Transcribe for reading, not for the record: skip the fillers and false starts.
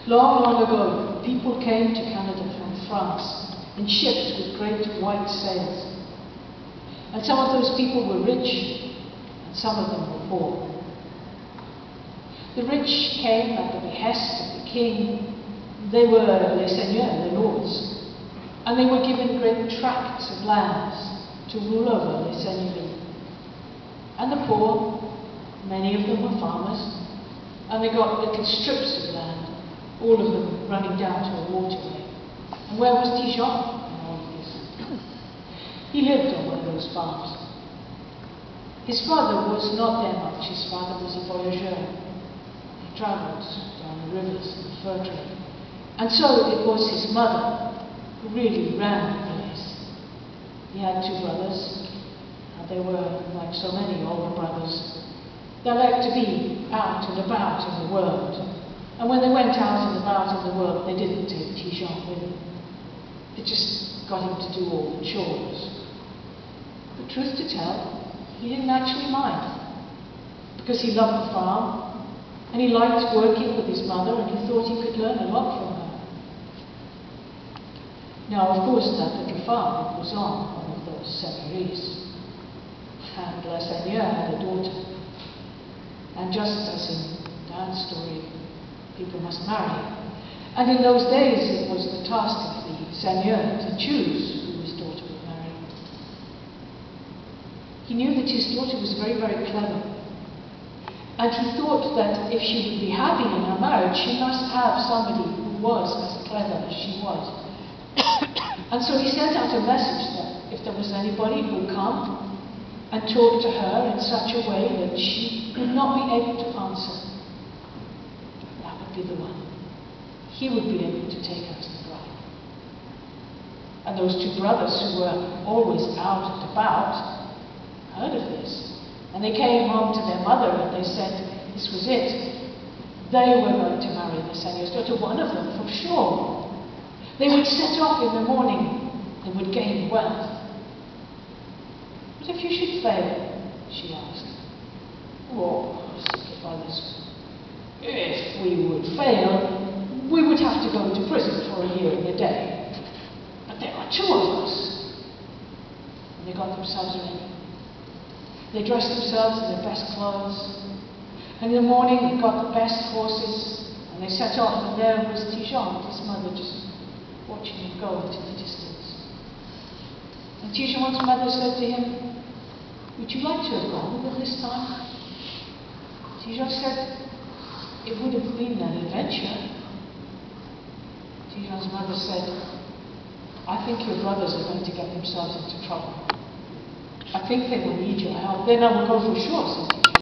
Long, long ago, people came to Canada from France in ships with great white sails. And some of those people were rich, and some of them were poor. The rich came at the behest of the king. They were les seigneurs, the lords, and they were given great tracts of lands to rule over les seigneuries. And the poor, many of them were farmers, and they got little strips of land, all of them running down to a waterway. And where was Dijon in all of this? He lived on one of those farms. His father was not there much. His father was a voyageur. He travelled down the rivers in the fur trade. And so it was his mother who really ran the place. He had two brothers, and they were, like so many older brothers, they liked to be out and about in the world. And when they went out and about in the world, they didn't take Dijon with them. They just got him to do all the chores. But truth to tell, he didn't actually mind, because he loved the farm, and he liked working with his mother, and he thought he could learn a lot from her. Now, of course, that little farm was on one of those seigneuries, and La Seigneur had a daughter. And just as in Dan's story, people must marry. And in those days, it was the task of the seigneur to choose who his daughter would marry. He knew that his daughter was very, very clever. And he thought that if she would be happy in her marriage, she must have somebody who was as clever as she was. And so he sent out a message that if there was anybody who would come and talk to her in such a way that she would not be able to answer, that would be the one. He would be able to take her as the bride. And those two brothers, who were always out and about, heard of this. And they came home to their mother and they said this was it. They were going to marry the seigneur's daughter, one of them for sure. They would set off in the morning and would gain wealth. But if you should fail, she asked. Oh, said the brothers, if we would fail, we would have to go to prison for a year and a day. But there are two of us. And they got themselves ready. They dressed themselves in their best clothes. And in the morning they got the best horses. And they set off, and there was Dijon, his mother, just watching him go into the distance. And Dijon's mother said to him, would you like to have gone with us this time? Dijon said, it would have been an adventure. Dijon's mother said, I think your brothers are going to get themselves into trouble. I think they will need your help. Then I will go for sure, said